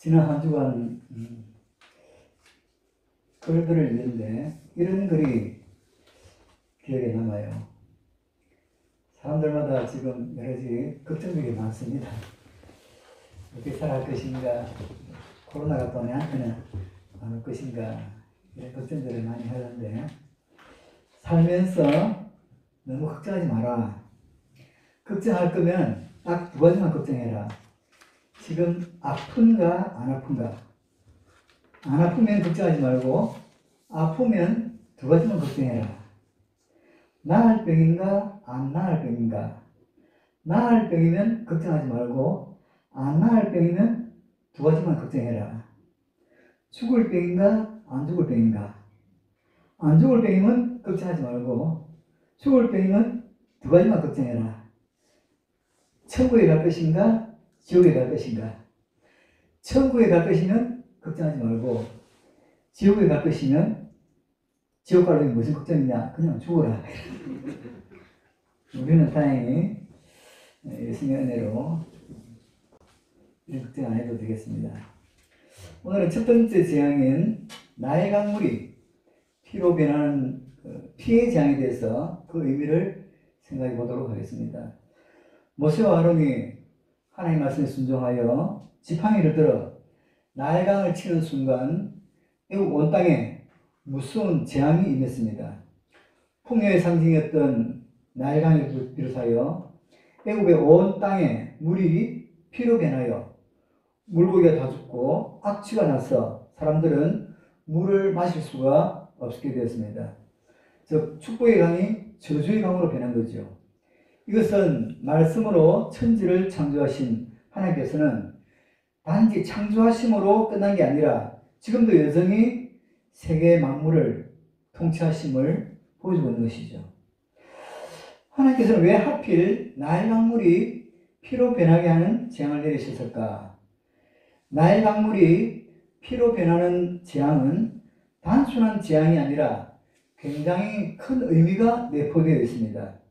지난 한 주간 글들을 읽는데 이런 글이 기억에 남아요. 사람들마다 지금 여러 가지 걱정들이 많습니다. 어떻게 살아갈 것인가, 코로나가 또 내한테는 안 올 것인가, 이런 걱정들을 많이 하는데, 살면서 너무 걱정하지 마라. 걱정할 거면 딱 두 가지만 걱정해라. 지금 아픈가 안 아픈가. 안 아프면 걱정하지 말고 아프면 두 가지만 걱정해라. 나을 병인가 안 나을 병인가. 나을 병이면 걱정하지 말고 안 나을 병이면 두 가지만 걱정해라. 죽을 병인가 안 죽을 병인가. 안 죽을 병이면 걱정하지 말고 죽을 병이면 두 가지만 걱정해라. 천국에 갈 것인가 지옥에 갈 것인가. 천국에 갈 것이면 걱정하지 말고 지옥에 갈 것이면 지옥 가려면 무슨 걱정이냐. 그냥 죽어라. 우리는 다행히 예수님의 은혜로 이런 걱정 안 해도 되겠습니다. 오늘은 첫 번째 재앙인 나의 강물이 피로 변하는 피의 재앙에 대해서 그 의미를 생각해 보도록 하겠습니다. 모세와 아론이 하나님의 말씀에 순종하여 지팡이를 들어 나일 강을 치는 순간 애국 온 땅에 무서운 재앙이 임했습니다. 풍요의 상징이었던 나일 강을 비롯하여 애국의 온 땅에 물이 피로 변하여 물고기가 다 죽고 악취가 나서 사람들은 물을 마실 수가 없게 되었습니다. 즉 축복의 강이 저주의 강으로 변한 거죠. 이것은 말씀으로 천지를 창조하신 하나님께서는 단지 창조하심으로 끝난 게 아니라 지금도 여전히 세계 만물을 통치하심을 보여주고 있는 것이죠. 하나님께서는 왜 하필 나일 강물이 피로 변하게 하는 재앙을 내리셨을까? 나일 강물이 피로 변하는 재앙은 단순한 재앙이 아니라 굉장히 큰 의미가 내포되어 있습니다.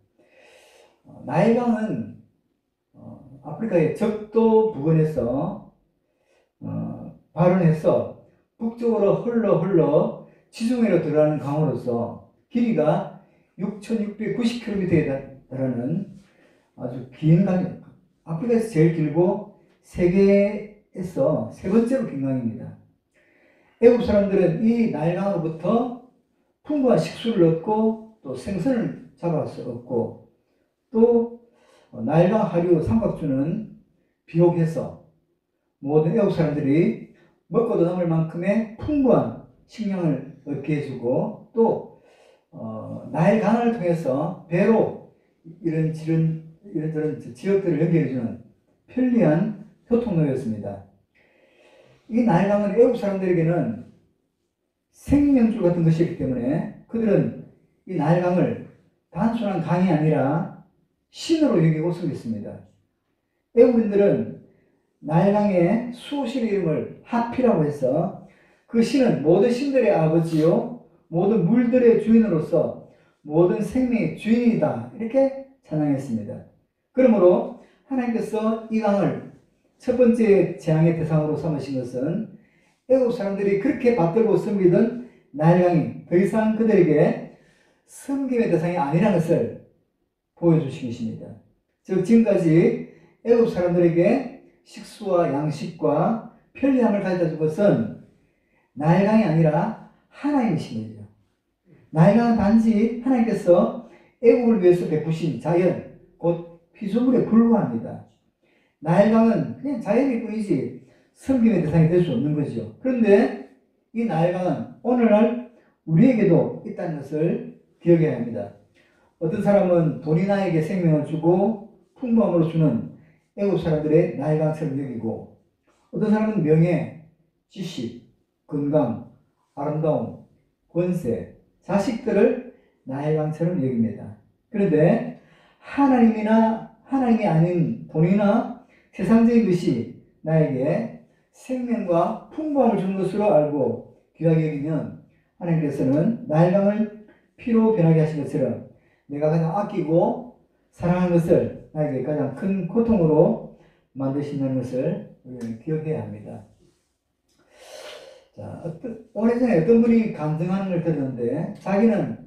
나일 강은 아프리카의 적도 부근에서 발원해서 북쪽으로 흘러 지중해로 들어가는 강으로서 길이가 6,690km에 달하는 아주 긴 강, 아프리카에서 제일 길고 세계에서 세 번째로 긴 강입니다. 애국 사람들은 이 나일강으로부터 풍부한 식수를 얻고 또 생선을 잡아서 얻고 또 나일강 하류 삼각주는 비옥해서 모든 애국 사람들이 먹고도 남을 만큼의 풍부한 식량을 얻게 해주고 또 나일강을 통해서 배로 이런저런 지역들을 연결해주는 편리한 교통로였습니다. 이 나일강은 애국 사람들에게는 생명줄 같은 것이기 때문에 그들은 이 나일강을 단순한 강이 아니라 신으로 여기고 섬겼습니다. 애국인들은 나일강의 수호신의 이름을 하피라고 해서 그 신은 모든 신들의 아버지요 모든 물들의 주인으로서 모든 생명의 주인이다 이렇게 찬양했습니다. 그러므로 하나님께서 이 강을 첫 번째 재앙의 대상으로 삼으신 것은 애국 사람들이 그렇게 받들고 섬기던 나일강이 더 이상 그들에게 섬김의 대상이 아니라는 것을 보여주신 것입니다. 즉 지금까지 애국 사람들에게 식수와 양식과 편리함을 가져다 준 것은 나일강이 아니라 하나님이신 거죠. 나일강은 단지 하나님께서 애국을 위해서 베푸신 자연, 곧 피조물에 불과합니다. 나일강은 그냥 자연일 뿐이지 섬김의 대상이 될 수 없는 거죠. 그런데 이 나일강은 오늘날 우리에게도 있다는 것을 기억해야 합니다. 어떤 사람은 돈이 나에게 생명을 주고 풍부함으로 주는 애국 사람들의 나일강처럼 여기고 어떤 사람은 명예, 지식, 건강, 아름다움, 권세, 자식들을 나일강처럼 여깁니다. 그런데 하나님이 아닌 돈이나 세상적인 것이 나에게 생명과 풍부함을 주는 것으로 알고 귀하게 여기면 하나님께서는 나일강을 피로 변하게 하신 것처럼 내가 가장 아끼고 사랑하는 것을 나에게 가장 큰 고통으로 만드신다는 것을 우리는 기억해야 합니다. 자, 오래전에 어떤 분이 간증하는 걸 들었는데, 자기는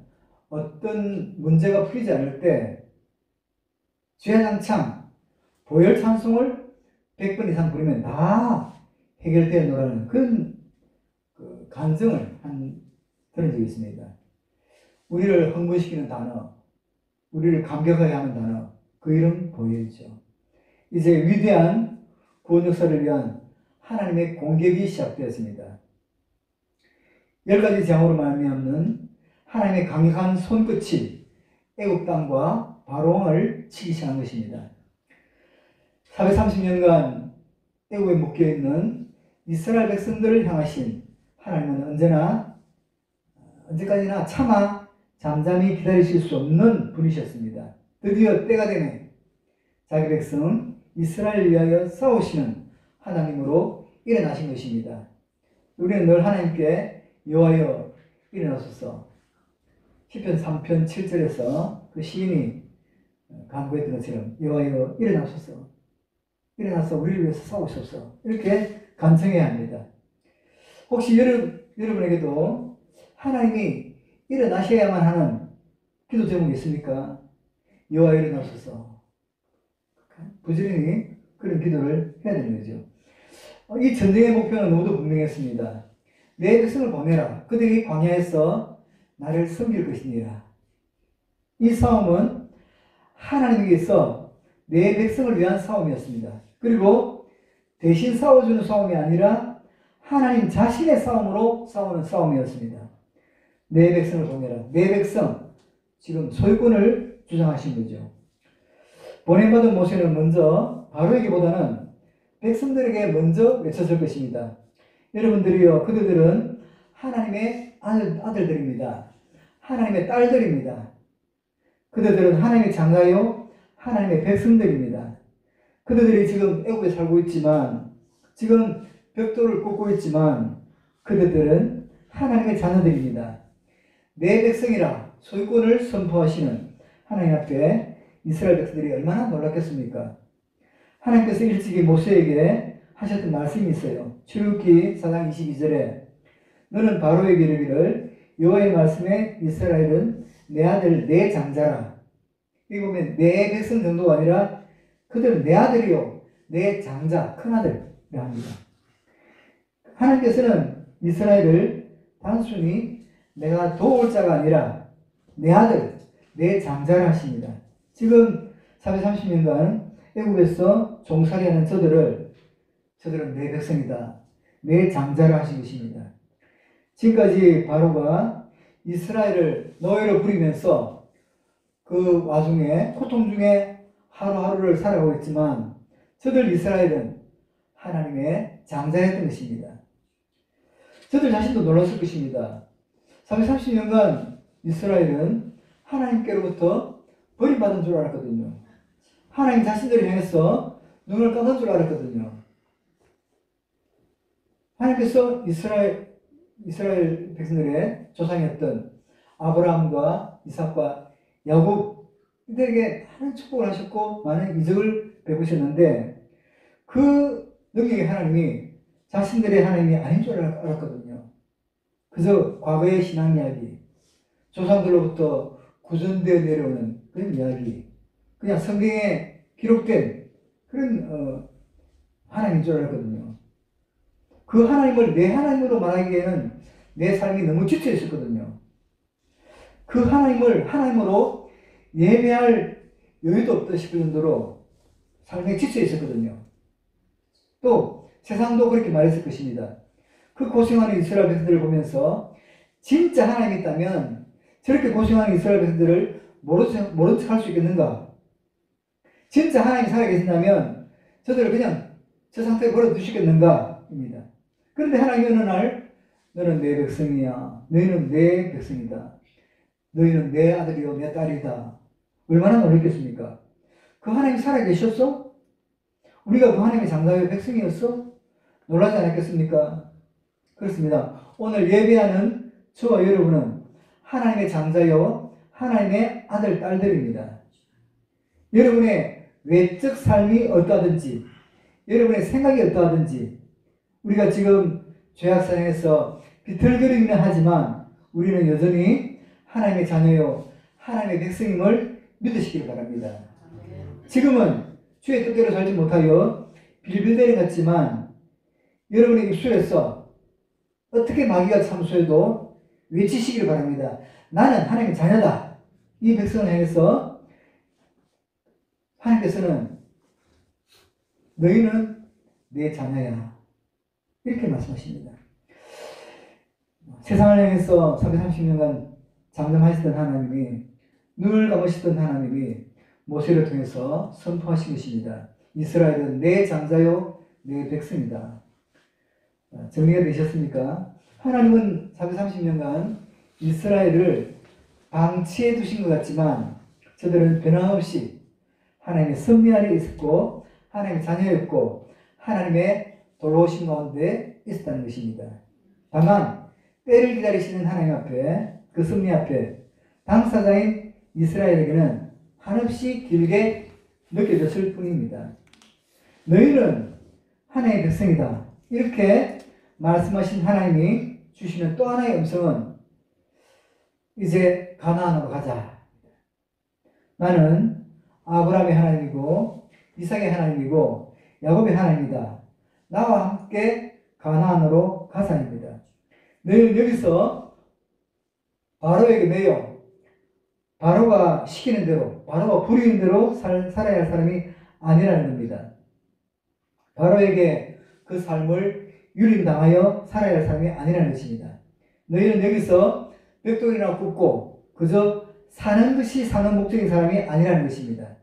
어떤 문제가 풀리지 않을 때, 주야장창, 보혈 찬송을 100번 이상 부르면 다 해결되노라는 그런 간증을 들은 적이 있습니다. 우리를 흥분시키는 단어, 우리를 감격하게 하는 단어, 그 이름 보혈이죠. 이제 위대한 구원 역사를 위한 하나님의 공격이 시작되었습니다. 10가지 재앙으로 말미암는 하나님의 강력한 손끝이 애굽 땅과 바로왕을 치기 시작한 것입니다. 430년간 애굽에 묶여있는 이스라엘 백성들을 향하신 하나님은 언제까지나 참아 잠잠히 기다리실 수 없는 분이셨습니다. 드디어 때가 되매 자기 백성 이스라엘을 위하여 싸우시는 하나님으로 일어나신 것입니다. 우리는 늘 하나님께 여호와여 일어나소서, 시편 3편 7절에서 그 시인이 간구했던 것처럼 여호와여 일어나소서, 일어나서 우리를 위해서 싸우소서, 이렇게 간청해야 합니다. 혹시 여러분에게도 하나님이 일어나셔야만 하는 기도 제목이 있습니까? 여호와 일어나소서. 부지런히 그런 기도를 해야 되는 거죠. 이 전쟁의 목표는 모두 분명했습니다. 내 백성을 보내라. 그들이 광야에서 나를 섬길 것이니라. 이 싸움은 하나님에게서 내 백성을 위한 싸움이었습니다. 그리고 대신 싸워주는 싸움이 아니라 하나님 자신의 싸움으로 싸우는 싸움이었습니다. 내 백성을 보내라. 내 백성, 지금 소유권을 주장하신 거죠. 보냄받은 모세는 먼저 바로에게보다는 백성들에게 먼저 외쳐줄 것입니다. 여러분들이요, 그들은 하나님의 아들들입니다. 하나님의 딸들입니다. 그들은 하나님의 장가요, 하나님의 백성들입니다. 그들이 지금 애굽에 살고 있지만, 지금 벽돌을 꽂고 있지만, 그들은 하나님의 자녀들입니다. 내 백성이라 소유권을 선포하시는 하나님 앞에 이스라엘 백성들이 얼마나 놀랐겠습니까? 하나님께서 일찍이 모세에게 하셨던 말씀이 있어요. 출애굽기 4장 22절에 너는 바로에게 이르기를 여호와의 말씀에 이스라엘은 내 아들 내 장자라. 여기 보면 내 백성 정도가 아니라 그들은 내 아들이요 내 장자 큰아들이라 합니다. 하나님께서는 이스라엘을 단순히 내가 도울 자가 아니라 내 아들 내 장자라 하십니다. 지금 430년간 애굽에서 종살이하는 저들은 내 백성이다, 내 장자라 하신 것입니다. 지금까지 바로가 이스라엘을 노예로 부리면서 그 와중에 고통 중에 하루하루를 살아가고 있지만 저들 이스라엘은 하나님의 장자였던 것입니다. 저들 자신도 놀랐을 것입니다. 430년간 이스라엘은 하나님께로부터 버림받은 줄 알았거든요. 하나님 자신들을 향해서 눈을 감은 줄 알았거든요. 하나님께서 이스라엘 백성들의 조상이었던 아브라함과 이삭과 야곱 이들에게 하나님 축복을 하셨고 많은 이적을 베푸셨는데 그 능력의 하나님이 자신들의 하나님이 아닌 줄 알았거든요. 그래서 과거의 신앙 이야기, 조상들로부터 구전되어 내려오는 그런 이야기, 그냥 성경에 기록된 그런 하나님인 줄 알았거든요. 그 하나님을 내 하나님으로 말하기에는 내 삶이 너무 지쳐 있었거든요. 그 하나님을 하나님으로 예배할 여유도 없다 싶을 정도로 삶에 지쳐 있었거든요. 또 세상도 그렇게 말했을 것입니다. 그 고생하는 이스라엘 백성들을 보면서 진짜 하나님이 있다면 저렇게 고생하는 이스라엘 백성들을 모른 척 할 수 있겠는가? 진짜 하나님이 살아계신다면 저들을 그냥 저 상태에 버려두시겠는가? 입니다. 그런데 하나님이 어느 날 너는 내 백성이야. 너희는 내 백성이다. 너희는 내 아들이요 내 딸이다. 얼마나 놀랐겠습니까? 그 하나님이 살아계셨어? 우리가 그 하나님의 장자의 백성이었어? 놀라지 않았겠습니까? 그렇습니다. 오늘 예배하는 저와 여러분은 하나님의 장자요 하나님의 아들, 딸들입니다. 여러분의 외적 삶이 어떠하든지 여러분의 생각이 어떠하든지 우리가 지금 죄악사장에서 비틀거리기는 하지만 우리는 여전히 하나님의 자녀요 하나님의 백성임을 믿으시길 바랍니다. 지금은 주의 뜻대로 살지 못하여 빌빌대는 같지만 여러분의 입술에서 어떻게 마귀가 참소해도 외치시길 바랍니다. 나는 하나님의 자녀다. 이 백성을 향해서 하나님께서는 너희는 내 자녀야. 이렇게 말씀하십니다. 세상을 향해서 430년간 장담하시던 하나님이, 눈을 감으시던 하나님이 모세를 통해서 선포하신 것입니다. 이스라엘은 내 장자요 내 백성이다. 정리가 되셨습니까? 하나님은 430년간 이스라엘을 방치해 두신 것 같지만 저들은 변함없이 하나님의 섭리 아래 있었고 하나님의 자녀였고 하나님의 돌보심 가운데 있었다는 것입니다. 다만 때를 기다리시는 하나님 앞에, 그 섭리 앞에 당사자인 이스라엘에게는 한없이 길게 느껴졌을 뿐입니다. 너희는 하나님의 백성이다. 이렇게 말씀하신 하나님이 주시는 또 하나의 음성은 이제 가나안으로 가자. 나는 아브라함의 하나님이고 이삭의 하나님이고 야곱의 하나님이다. 나와 함께 가나안으로 가자입니다. 너희는 여기서 바로에게 매여 바로가 시키는 대로, 바로가 부리는 대로 살아야 할 사람이 아니라는 겁니다. 바로에게 그 삶을 유린당하여 살아야 할 사람이 아니라는 것입니다. 너희는 여기서 벽돌이나 굽고 그저 사는 것이 사는 목적인 사람이 아니라는 것입니다.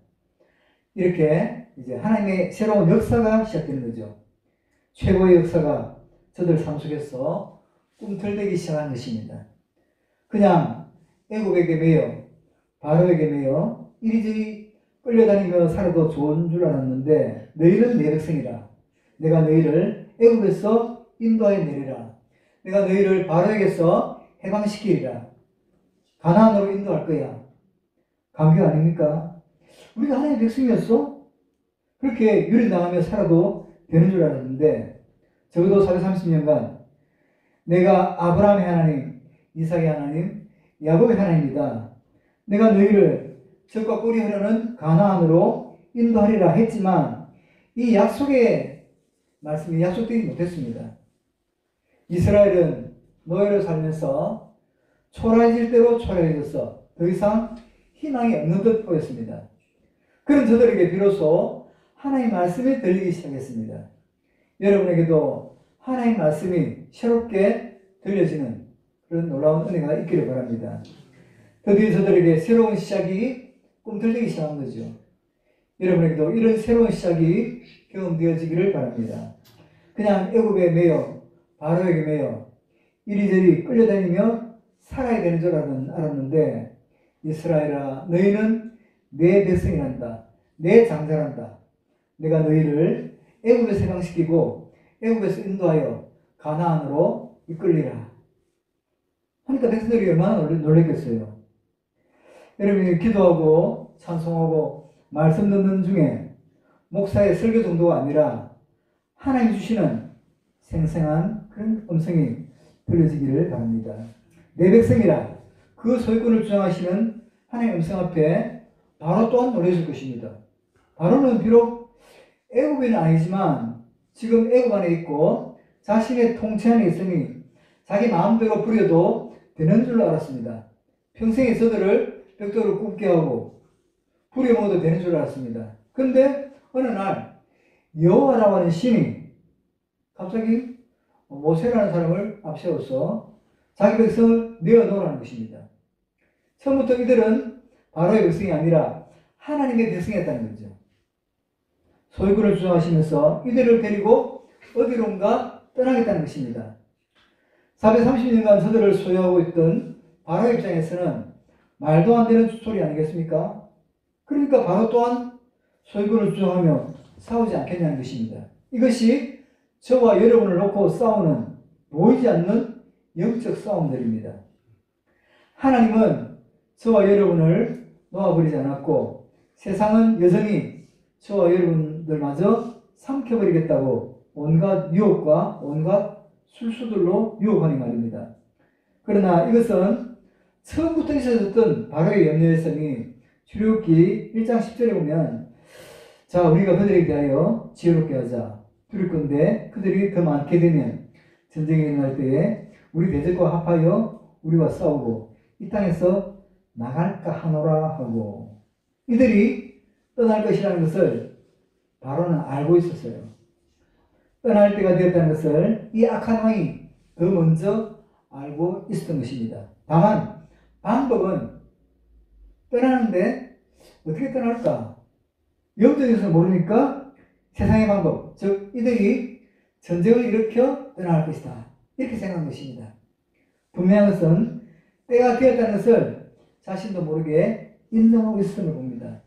이렇게 이제 하나님의 새로운 역사가 시작되는 거죠. 최고의 역사가 저들 삶 속에서 꿈틀대기 시작한 것입니다. 그냥 애굽에게 매여 바로에게 매여 이리저리 끌려다니며 살아도 좋은 줄 알았는데 너희는 내 백성이라. 내가 너희를 애굽에서 인도하여 내리라. 내가 너희를 바로에게서 해방시키리라. 가나안으로 인도할 거야. 감격 아닙니까? 우리가 하나님의 백성이었어? 그렇게 유린당하며 살아도 되는 줄 알았는데 적어도 430년간 내가 아브라함의 하나님, 이삭의 하나님, 야곱의 하나님이다. 내가 너희를 젖과 꿀이 흐르는 가나안으로 인도하리라 했지만 이 약속의 말씀이 약속되지 못했습니다. 이스라엘은 노예로 살면서 초라해질 대로 초라해져서 더 이상 희망이 없는 듯 보였습니다. 그런 저들에게 비로소 하나님의 말씀이 들리기 시작했습니다. 여러분에게도 하나님의 말씀이 새롭게 들려지는 그런 놀라운 은혜가 있기를 바랍니다. 드디어 저들에게 새로운 시작이 꿈틀리기 시작한 거죠. 여러분에게도 이런 새로운 시작이 경험되어지기를 바랍니다. 그냥 애굽에 매여 바로에게 매여 이리저리 끌려다니며 살아야 되는 줄 알았는데 이스라엘아 너희는 내 백성이란다. 내 장자란다. 내가 너희를 애굽에서 해방시키고 애굽에서 인도하여 가나안으로 이끌리라. 하니까 백성들이 얼마나 놀랐겠어요. 여러분이 기도하고 찬송하고 말씀 듣는 중에 목사의 설교 정도가 아니라 하나님 주시는 생생한 그런 음성이 들려지기를 바랍니다. 내 백성이라 그 소유권을 주장하시는 하나님의 음성 앞에 바로 또한 놀라실 것입니다. 바로는 비록 애굽인은 아니지만 지금 애굽 안에 있고 자신의 통치 안에 있으니 자기 마음대로 부려도 되는 줄로 알았습니다. 평생에 저들을 벽돌을 굽게 하고 부려먹어도 되는 줄 알았습니다. 그런데 어느 날 여호와라고 하는 신이 갑자기 모세라는 사람을 앞세워서 자기 백성을 내어놓으라는 것입니다. 처음부터 이들은 바로의 백성이 아니라 하나님의 백성이었다는 거죠. 소유권을 주장하시면서 이들을 데리고 어디론가 떠나겠다는 것입니다. 430년간 저들을 소유하고 있던 바로의 입장에서는 말도 안 되는 소리 아니겠습니까? 그러니까 바로 또한 소유권을 주장하며 싸우지 않겠냐는 것입니다. 이것이 저와 여러분을 놓고 싸우는 보이지 않는 영적 싸움들입니다. 하나님은 저와 여러분을 놓아버리지 않았고 세상은 여전히 저와 여러분들마저 삼켜버리겠다고 온갖 유혹과 온갖 술수들로 유혹하니 말입니다. 그러나 이것은 처음부터 있어졌던 바로의 염려였으니 출애굽기 1장 10절에 보면 자 우리가 그들에게 대하여 지혜롭게 하자. 두릴 건데 그들이 더 많게 되면 전쟁이 일어날 때에 우리 대적과 합하여 우리와 싸우고 이 땅에서 나갈까 하노라 하고 이들이 떠날 것이라는 것을 바로는 알고 있었어요. 떠날 때가 되었다는 것을 이 악한 왕이 더 먼저 알고 있었던 것입니다. 다만 방법은 떠나는데 어떻게 떠날까? 영적에서 모르니까 세상의 방법, 즉 이들이 전쟁을 일으켜 떠날 것이다. 이렇게 생각한 것입니다. 분명한 것은 때가 되었다는 것을 자신도 모르게 인정하고 있음을 봅니다.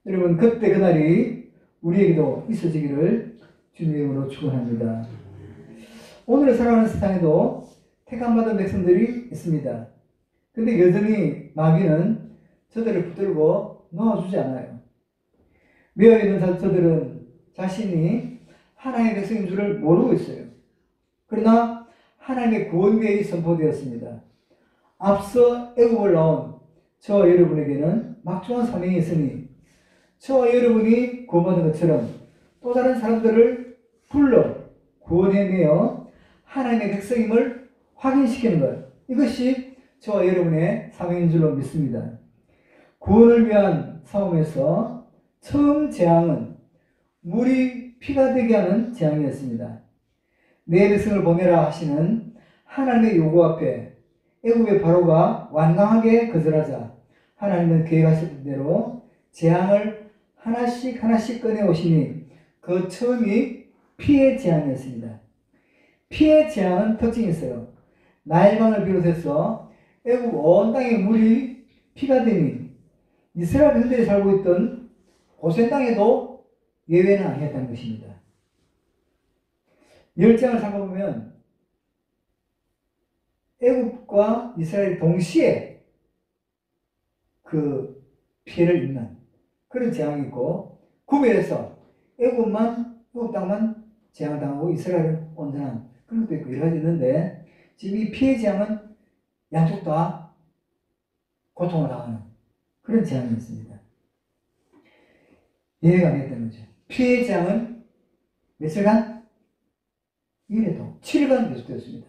여러분 그때 그날이 우리에게도 있어지기를 주님으로 축원합니다. 오늘 살아가는 세상에도 택함받은 백성들이 있습니다. 근데 여전히 마귀는 저들을 붙들고 놓아주지 않아요. 매여 있는 저들은 자신이 하나님의 백성인 줄을 모르고 있어요. 그러나 하나님의 구원 계획이 선포되었습니다. 앞서 애굽을 나온 저와 여러분에게는 막중한 사명이 있으니 저와 여러분이 구원받은 것처럼 또 다른 사람들을 불러 구원해내어 하나님의 백성임을 확인시키는 것, 이것이 저와 여러분의 사명인 줄로 믿습니다. 구원을 위한 싸움에서 처음 재앙은 물이 피가 되게 하는 재앙이었습니다. 내 백성을 보내라 하시는 하나님의 요구 앞에 애굽의 바로가 완강하게 거절하자 하나님은 계획하셨던 대로 재앙을 하나씩 하나씩 꺼내오시니 그 처음이 피의 재앙이었습니다. 피의 재앙은 특징이 있어요. 나일강을 비롯해서 애굽 온 땅의 물이 피가 되니 이스라엘 백성들이 살고 있던 고센 땅에도 예외는 아니었다는 것입니다. 열장을 살펴보면 애굽과 이스라엘이 동시에 그 피해를 입는 그런 재앙이 있고 구별해서 애굽 땅만 재앙당하고 이스라엘은 온전한 그런 것도 있고 여러 가지 있는데 지금 이 피해 재앙은 양쪽 다 고통을 당하는 그런 재앙이 있습니다. 예외가 아니었다는 거죠. 피해 재앙은 며칠간? 1회도 7일간 계속되었습니다.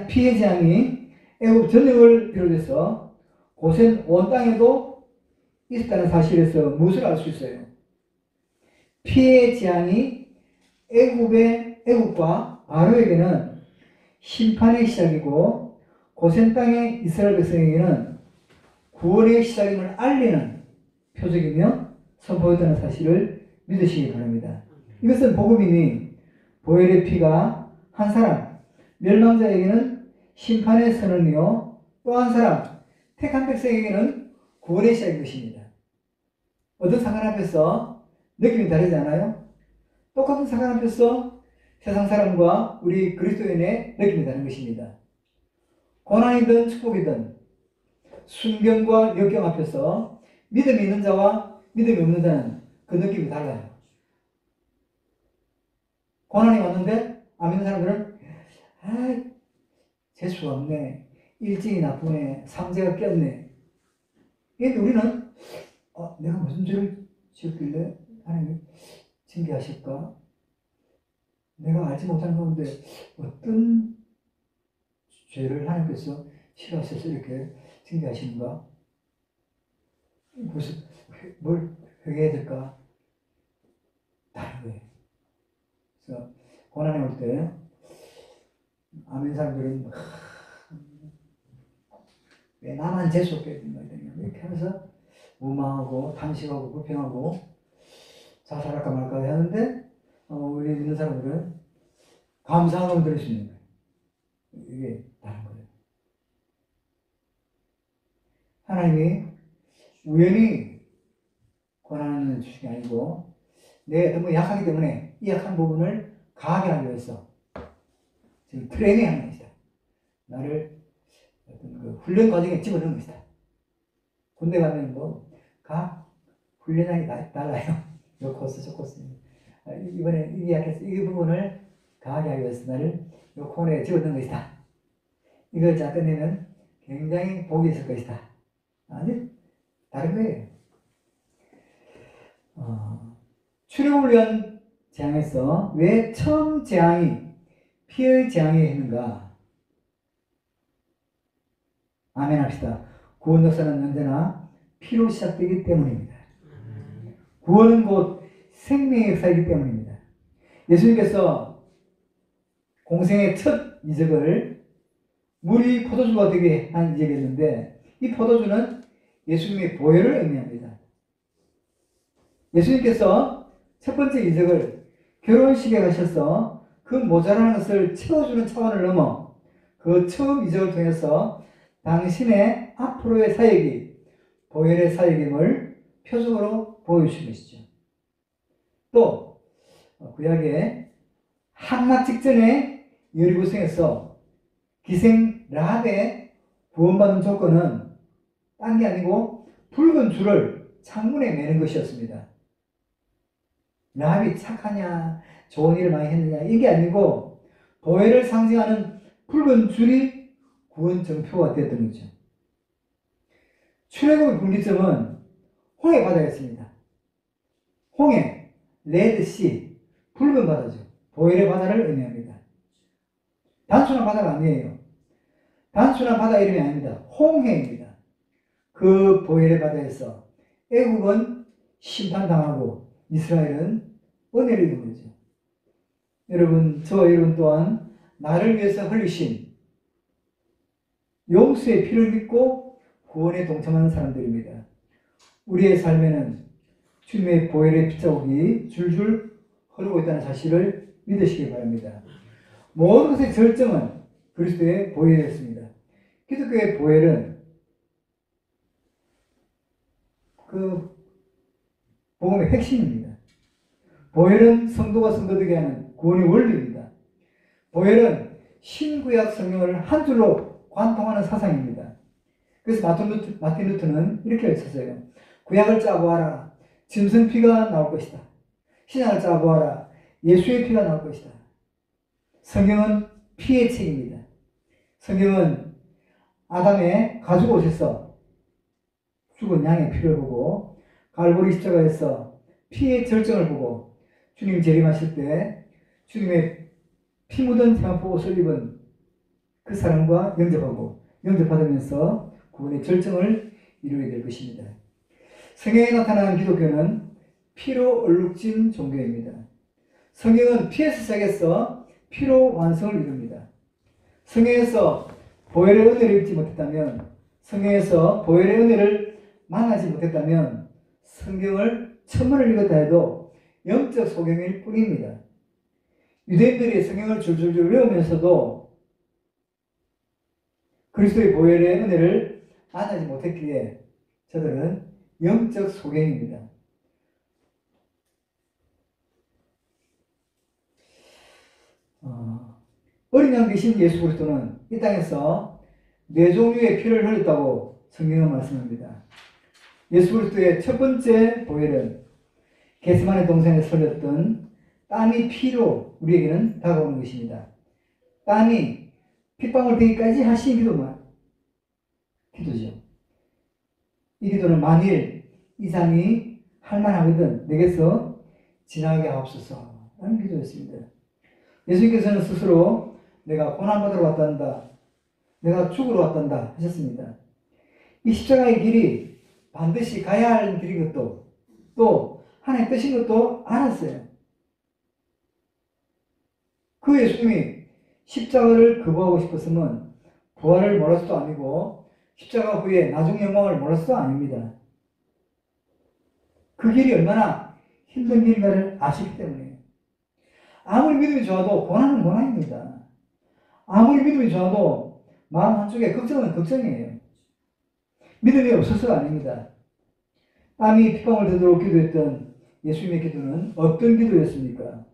피해 재앙이 애굽 전역을 비롯해서 고센 온 땅에도 있었다는 사실에서 무엇을 알 수 있어요? 피해 재앙이 애굽과 바로에게는 심판의 시작이고 고센 땅의 이스라엘 백성에게는 구원의 시작임을 알리는 표적이며 선포였다는 사실을 믿으시기 바랍니다. 이것은 복음이니 보혈의 피가 한 사람 멸망자에게는 심판의 선언이요 또 한 사람 택한 백성에게는 구원의 시작인 것입니다. 어떤 사건 앞에서 느낌이 다르지 않아요? 똑같은 사건 앞에서 세상 사람과 우리 그리스도인의 느낌이 다른 것입니다. 고난이든 축복이든 순경과 역경 앞에서 믿음이 있는 자와 믿음이 없는 자는 그 느낌이 달라요. 고난이 왔는데 안 믿는 사람들은 재수가 없네, 일진이 나쁘네, 상제가 꼈네. 그런데 우리는 내가 무슨 죄를 지었길래 하나님이 징계하실까? 내가 알지 못하는 가운데 어떤 죄를 하나님께서 싫어하셔서 이렇게 징계하시는가? 무슨 뭘 회개해야 될까? 다른 거예요. 그래서 고난이 올 때 아멘 사람들은 왜 나만 재수없게 이렇게 하면서 무망하고 탄식하고 불평하고 자살할까 말까 하는데 우리 믿는 사람들은 감사하고 들을 수 있는 거예요. 이게 다른 거예요. 하나님이 우연히 고난을 주신 게 아니고 내가 너무 약하기 때문에 이 약한 부분을 강하게 하기 위해서 지금 트레이닝 하는 것이다. 나를 어떤 그 훈련 과정에 집어넣는 것이다. 군대 가면 각 훈련장이 달라요. 요 코스 저 코스. 이번에 이 약해서 이 부분을 가게 하기 위해서 나를 요 코너에 집어넣은 것이다. 이걸 잘 끝내면 굉장히 복이 있을 것이다. 아니, 다른 거예요. 출애굽을 위한 재앙에서 왜 처음 재앙이 피의 재앙이 했는가? 아멘 합시다. 구원 역사는 언제나 피로 시작되기 때문입니다. 구원은 곧 생명의 역사이기 때문입니다. 예수님께서 공생의 첫 이적을 물이 포도주가 되게 한 이적이었는데 이 포도주는 예수님의 보혈을 의미합니다. 예수님께서 첫 번째 이적을 결혼식에 가셔서 그 모자라는 것을 채워주는 차원을 넘어 그 처음 이적을 통해서 당신의 앞으로의 사역이 보혈의 사역임을 표적으로 보여주신 것이죠. 또 구약의 항막 직전에 여리고성에서 기생 라합의 구원받는 조건은 딴 게 아니고 붉은 줄을 창문에 매는 것이었습니다. 라합이 착하냐 좋은 일을 많이 했느냐 이게 아니고 보혈을 상징하는 붉은 줄이 구원 정표가 되었던 거죠. 출애굽의 분기점은 홍해 바다였습니다. 홍해, 레드씨, 붉은 바다죠. 보혈의 바다를 의미합니다. 단순한 바다가 아니에요. 단순한 바다 이름이 아닙니다. 홍해입니다. 그 보혈의 바다에서 애국은 심판당하고 이스라엘은 은혜를 입은 거죠. 여러분, 저와 여러분 또한 나를 위해서 흘리신 용서의 피를 믿고 구원에 동참하는 사람들입니다. 우리의 삶에는 주님의 보혈의 핏자국이 줄줄 흐르고 있다는 사실을 믿으시기 바랍니다. 모든 것의 절정은 그리스도의 보혈이었습니다. 기독교의 보혈은 그 복음의 핵심입니다. 보혈은 성도가 성도되게 하는 구원의 원리입니다. 보혈은 신구약 성경을 한 줄로 관통하는 사상입니다. 그래서 마틴 루터는 이렇게 외쳤어요. 구약을 짜보아라. 짐승 피가 나올 것이다. 신약을 짜보아라. 예수의 피가 나올 것이다. 성경은 피의 책입니다. 성경은 아담의 가죽 옷에서 죽은 양의 피를 보고 갈보리 십자가에서 피의 절정을 보고 주님 재림하실 때 주님의 피 묻은 세마포 옷을 입은 그 사람과 영접받으면서 구원의 절정을 이루게 될 것입니다. 성경에 나타나는 기독교는 피로 얼룩진 종교입니다. 성경은 피에서 시작해서 피로 완성을 이룹니다. 성경에서 보혈의 은혜를 입지 못했다면, 성경에서 보혈의 은혜를 만나지 못했다면 성경을 천번을 읽었다 해도 영적 소경일 뿐입니다. 유대인들이 성경을 줄줄줄 외우면서도 그리스도의 보혈의 은혜를 만나지 못했기에 저들은 영적 소경입니다. 어린 양 되신 예수 그리스도는 이 땅에서 네 종류의 피를 흘렸다고 성경은 말씀합니다. 예수 그리스도의 첫 번째 보혈은 겟세마네 동산에서 흘렸던 땀이 피로 우리에게는 다가오는 것입니다. 땀이 핏방울 되기까지 하신 기도죠. 이 기도는 만일 이상이 할만하거든 내게서 지나가게 하옵소서 라는 기도였습니다. 예수님께서는 스스로 내가 고난받으러 왔단다, 내가 죽으러 왔단다 하셨습니다. 이 십자가의 길이 반드시 가야 할 길인 것도 또 하나님의 뜻인 것도 알았어요. 그 예수님이 십자가를 거부하고 싶었으면 부활을 몰라서도 아니고 십자가 후에 나중 영광을 몰라서도 아닙니다. 그 길이 얼마나 힘든 길인가를 아시기 때문에. 아무리 믿음이 좋아도 고난은 고난입니다. 아무리 믿음이 좋아도 마음 한쪽에 걱정은 걱정이에요. 믿음이 없어서가 아닙니다. 땀이 핏방울 되도록 기도했던 예수님의 기도는 어떤 기도였습니까?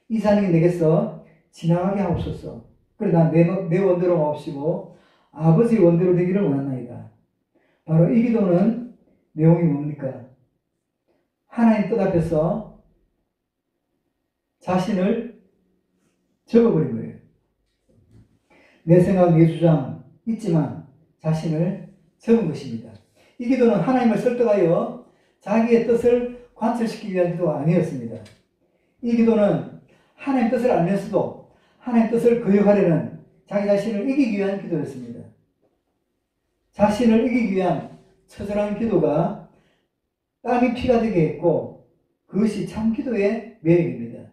이 산이 내게서 지나가게 하옵소서. 그러나 내 원대로 마옵시고 아버지 원대로 되기를 원하나이다. 바로 이 기도는 내용이 뭡니까? 하나님 뜻 앞에서 자신을 접어버린 거예요. 내 생각, 내 주장 있지만 자신을 접은 것입니다. 이 기도는 하나님을 설득하여 자기의 뜻을 관철시키기 위한 기도가 아니었습니다. 이 기도는 하나님 뜻을 알면서도 하나님 뜻을 거역하려는 자기 자신을 이기기 위한 기도였습니다. 자신을 이기기 위한 처절한 기도가 땀이 피가 되게 했고 그것이 참 기도의 매력입니다.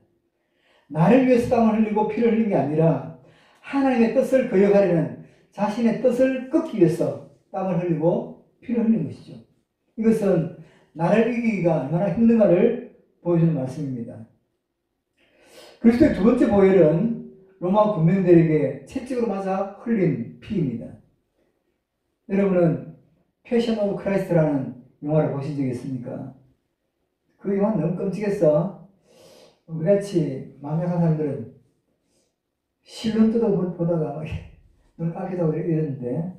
나를 위해서 땀을 흘리고 피를 흘린 게 아니라 하나님의 뜻을 거역하려는 자신의 뜻을 꺾기 위해서 땀을 흘리고 피를 흘린 것이죠. 이것은 나를 이기기가 얼마나 힘든가를 보여주는 말씀입니다. 그리스도의 두 번째 보혈은 로마 군병들에게 채찍으로 맞아 흘린 피입니다. 여러분은 패션 오브 크라이스트라는 영화를 보신 적이 있습니까? 그 영화 너무 끔찍했어. 우리같이 망명한 사람들은 실눈 뜯어보다가 눈 감기도 하고 이랬는데,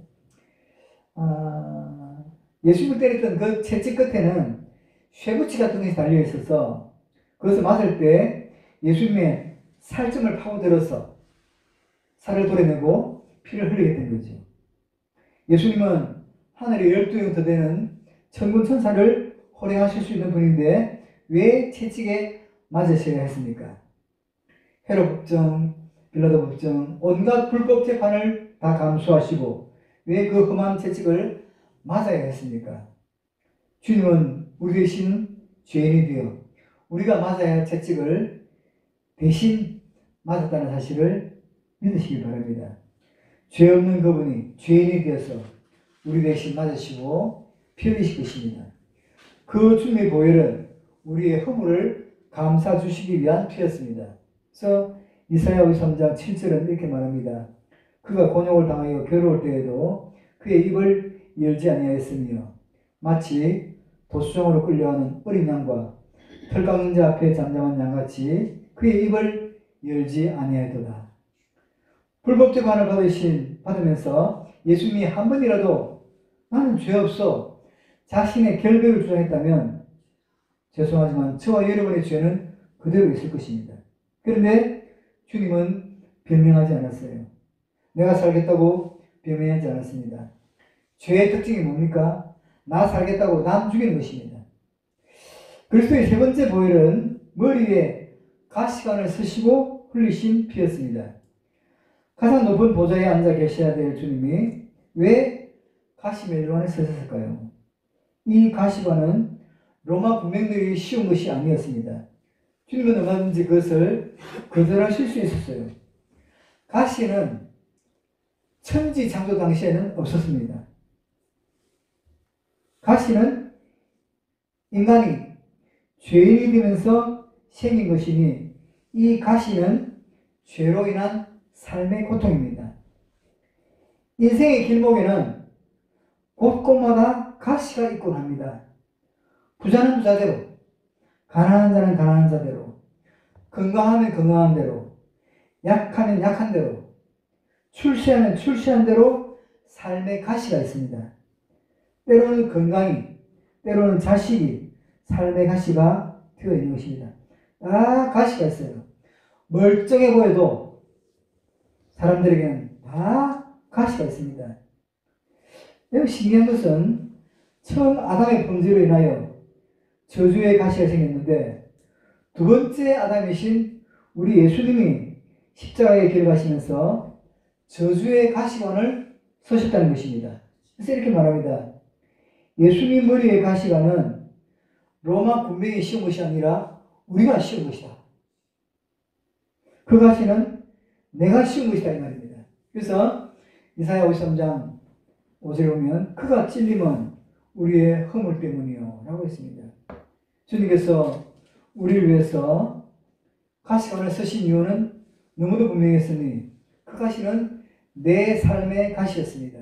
예수님을 때렸던 그 채찍 끝에는 쇠붙이 같은 것이 달려 있어서 그것을 맞을 때 예수님의 살점을 파고들어서 살을 도려내고 피를 흘리게 된 거죠. 예수님은 하늘의 12형 더 되는 천군 천사를 호령하실 수 있는 분인데 왜 채찍에 맞으셔야 했습니까? 헤롯 법정, 빌라도 법정, 온갖 불법 재판을 다 감수하시고 왜 그 험한 채찍을 맞아야 했습니까? 주님은 우리 대신 죄인이 되어 우리가 맞아야 할 채찍을 대신 맞았다는 사실을 믿으시기 바랍니다. 죄 없는 그분이 죄인이 되어서 우리 대신 맞으시고 피 흘리실 것입니다. 그 주님의 보혈은 우리의 허물을 감싸 주시기 위한 피였습니다. 그래서 이사야 53장 7절은 이렇게 말합니다. 그가 곤욕을 당하여 괴로울 때에도 그의 입을 열지 아니하였으며 마치 도수장으로 끌려가는 어린 양과 털 깎는 자 앞에 잠잠한 양같이 그의 입을 열지 아니하였도다. 불법 재판을 받으면서 예수님이 한 번이라도 나는 죄 없어 자신의 결백을 주장했다면 죄송하지만 저와 여러분의 죄는 그대로 있을 것입니다. 그런데 주님은 변명하지 않았어요. 내가 살겠다고 변명하지 않았습니다. 죄의 특징이 뭡니까? 나 살겠다고 남 죽이는 것입니다. 그리스도의 세 번째 보혈은 머리에 가시관을 쓰시고 흘리신 피였습니다. 가장 높은 보좌에 앉아 계셔야 될 주님이 왜 가시멜론에 서셨을까요? 이 가시관은 로마 군병들이 씌운 것이 아니었습니다. 주님은 얼마든지 그것을 거절하실 수 있었어요. 가시는 천지 창조 당시에는 없었습니다. 가시는 인간이 죄인이 되면서 생긴 것이니 이 가시는 죄로 인한 삶의 고통입니다. 인생의 길목에는 곳곳마다 가시가 있곤 합니다. 부자는 부자대로, 가난한 자는 가난한 자대로, 건강하면 건강한 대로, 약하면 약한 대로, 출세하면 출세한 대로 삶의 가시가 있습니다. 때로는 건강이, 때로는 자식이 삶의 가시가 되어 있는 것입니다. 다 가시가 있어요. 멀쩡해 보여도 사람들에게는 다 가시가 있습니다. 여기 신기한 것은 처음 아담의 범죄로 인하여 저주의 가시가 생겼는데 두 번째 아담이신 우리 예수님이 십자가의 길을 가시면서 저주의 가시관을 서셨다는 것입니다. 그래서 이렇게 말합니다. 예수님 머리의 가시관은 로마 군병이 씌운 것이 아니라 우리가 씌운 것이다. 그 가시는 내가 씌운 것이다 이 말입니다. 그래서 이사야 53장 5절에 보면 그가 찔림은 우리의 허물 때문이요 라고 했습니다. 주님께서 우리를 위해서 가시관을 쓰신 이유는 너무도 분명했으니 그 가시는 내 삶의 가시였습니다.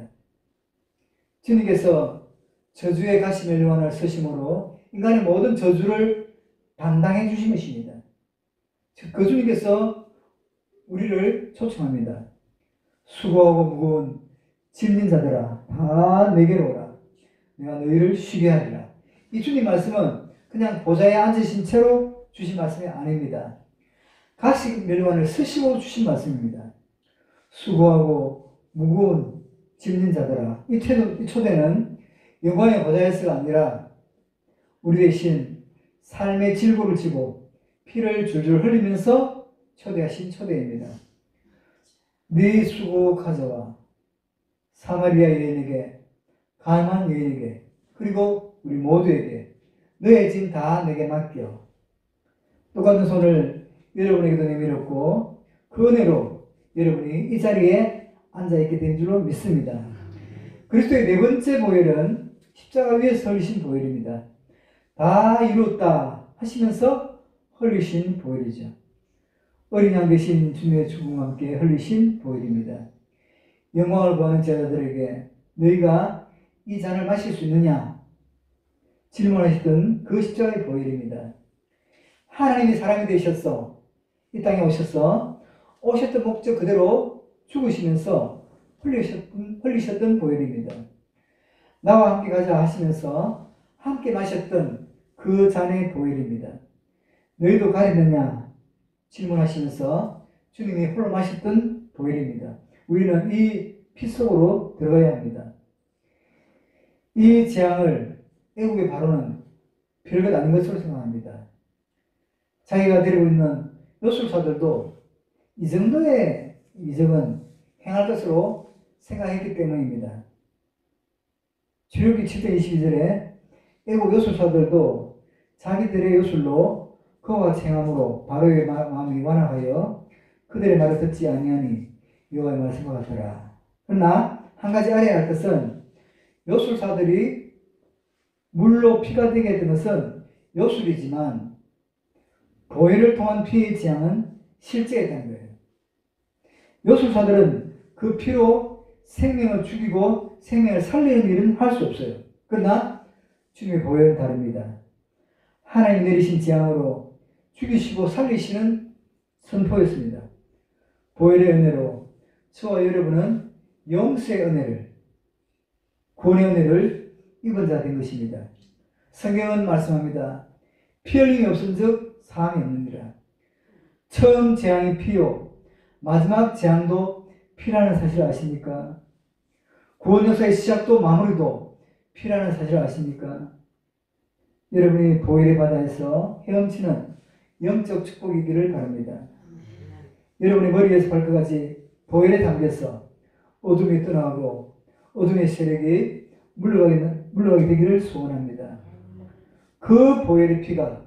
주님께서 저주의 가시멜론을 쓰심으로 인간의 모든 저주를 담당해 주신 것입니다. 그 주님께서 우리를 초청합니다. 수고하고 무거운 짐진 자들아 다 내게로 오라. 내가 너희를 쉬게 하리라. 이 주님 말씀은 그냥 보좌에 앉으신 채로 주신 말씀이 아닙니다. 가시 멸관을 스시고 주신 말씀입니다. 수고하고 무거운 짐진 자들아, 이 초대는 영광의 보좌에서가 아니라 우리 대신 삶의 질고를 지고 피를 줄줄 흘리면서 초대하신 초대입니다. 네 수고 가져와 사마리아 여인에게, 가나안 여인에게, 그리고 우리 모두에게 너의 짐 다 내게 맡겨. 똑같은 손을 여러분에게도 내밀었고 그 은혜로 여러분이 이 자리에 앉아있게 된 줄로 믿습니다. 그리스도의 네 번째 보혈은 십자가 위에서 흘리신 보혈입니다. 다 이루었다 하시면서 흘리신 보혈이죠. 어린 양 되신 주님의 죽음과 함께 흘리신 보혈입니다. 영광을 구하는 제자들에게 너희가 이 잔을 마실 수 있느냐 질문하시던 그 십자가의 보혈입니다. 하나님이 사람이 되셨어 이 땅에 오셨던 목적 그대로 죽으시면서 흘리셨던 보혈입니다. 나와 함께 가자 하시면서 함께 마셨던 그 잔의 보혈입니다. 너희도 가리느냐 질문하시면서 주님이 홀로 마셨던 보혈입니다. 우리는 이 피 속으로 들어가야 합니다. 이 재앙을 애국의 바로는 별것 아닌 것으로 생각합니다. 자기가 데리고 있는 요술사들도 이 정도의 이적은 행할 것으로 생각했기 때문입니다. 출애굽기 7장 22절에 애국 요술사들도 자기들의 요술로 그와 같이 행함으로 바로의 마음이 완악하여 그들의 말을 듣지 아니하니 여호와의 말씀과 같더라. 그러나 한 가지 알아야 할 것은 요술사들이 물로 피가 되게 했던 것은 요술이지만 보혈을 통한 피의 재앙은 실제였다는 거예요. 요술사들은 그 피로 생명을 죽이고 생명을 살리는 일은 할 수 없어요. 그러나 주님의 보혈은 다릅니다. 하나님이 내리신 재앙으로 죽이시고 살리시는 선포였습니다. 보혈의 은혜로 저와 여러분은 용서의 은혜를, 구원의 은혜를 입은 자 된 것입니다. 성경은 말씀합니다. 피 흘림이 없은즉 사함이 없느니라. 처음 재앙이 피요 마지막 재앙도 피라는 사실을 아십니까? 구원 역사의 시작도 마무리도 피라는 사실을 아십니까? 여러분이 보혈의 바다에서 헤엄치는 영적 축복이기를 바랍니다. 여러분의 머리에서 발끝까지 보혈에 담겨서 어둠이 떠나고 어둠의 세력이 물러가게 되기를 소원합니다. 그 보혈의 피가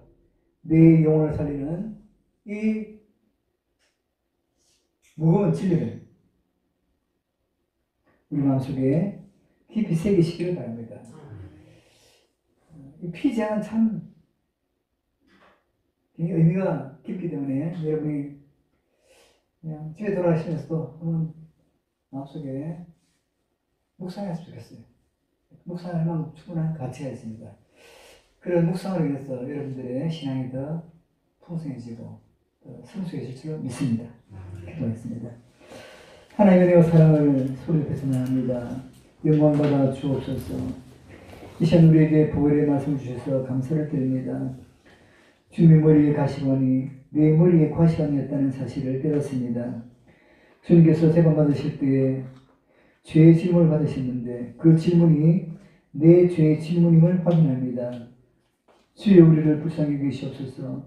내 영혼을 살리는 이 무거운 진리를 우리 마음속에 깊이 새기시기를 바랍니다. 이 피제는 참 의미가 깊기 때문에 여러분이 그냥 집에 돌아가시면서도 한번 마음속에 묵상했으면 좋겠어요. 묵상할 만큼 충분한 가치가 있습니다. 그런 묵상을 위해서 여러분들의 신앙이 더 풍성해지고 성숙해질 줄 믿습니다. 기도하겠습니다. 하나님의 은혜와 사랑을 소리 뱉어 나옵니다. 영광받아 주옵소서. 이 시간 우리에게 보혈의 말씀을 주셔서 감사를 드립니다. 주님의 머리에 가시관이 내 머리에 과시관이었다는 사실을 깨닫습니다. 주님께서 재판 받으실 때에 죄의 질문을 받으셨는데 그 질문이 내 죄의 질문임을 확인합니다. 주여 우리를 불쌍히 여기시옵소서.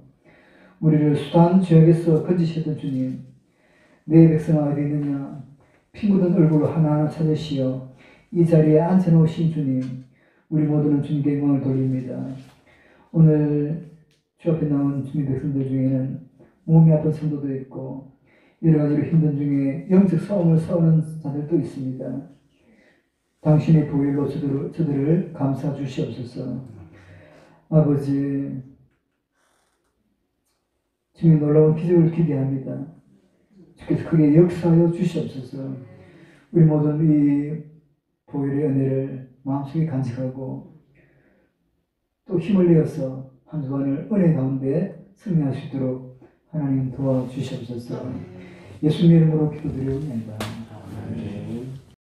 우리를 수단 죄악에서 건지셨던 주님, 내 백성아 어디 있느냐? 피 묻은 얼굴로 하나하나 찾으시어 이 자리에 앉혀놓으신 주님, 우리 모두는 주님께 영광을 돌립니다. 오늘 주 앞에 나온 주님의 백성들 중에는 몸이 아픈 성도도 있고 여러 가지로 힘든 중에 영적 싸움을 싸우는 자들도 있습니다. 당신의 보혈로 저들을 감싸 주시옵소서. 아버지, 주님의 놀라운 기적을 기대합니다. 주께서 크게 역사하여 주시옵소서. 우리 모든 이 보혈의 은혜를 마음속에 간직하고 또 힘을 내어서 한 주간을 은혜 가운데 승리할 수 있도록 하나님 도와주시옵소서. 예수님의 이름으로 기도드리옵나이다.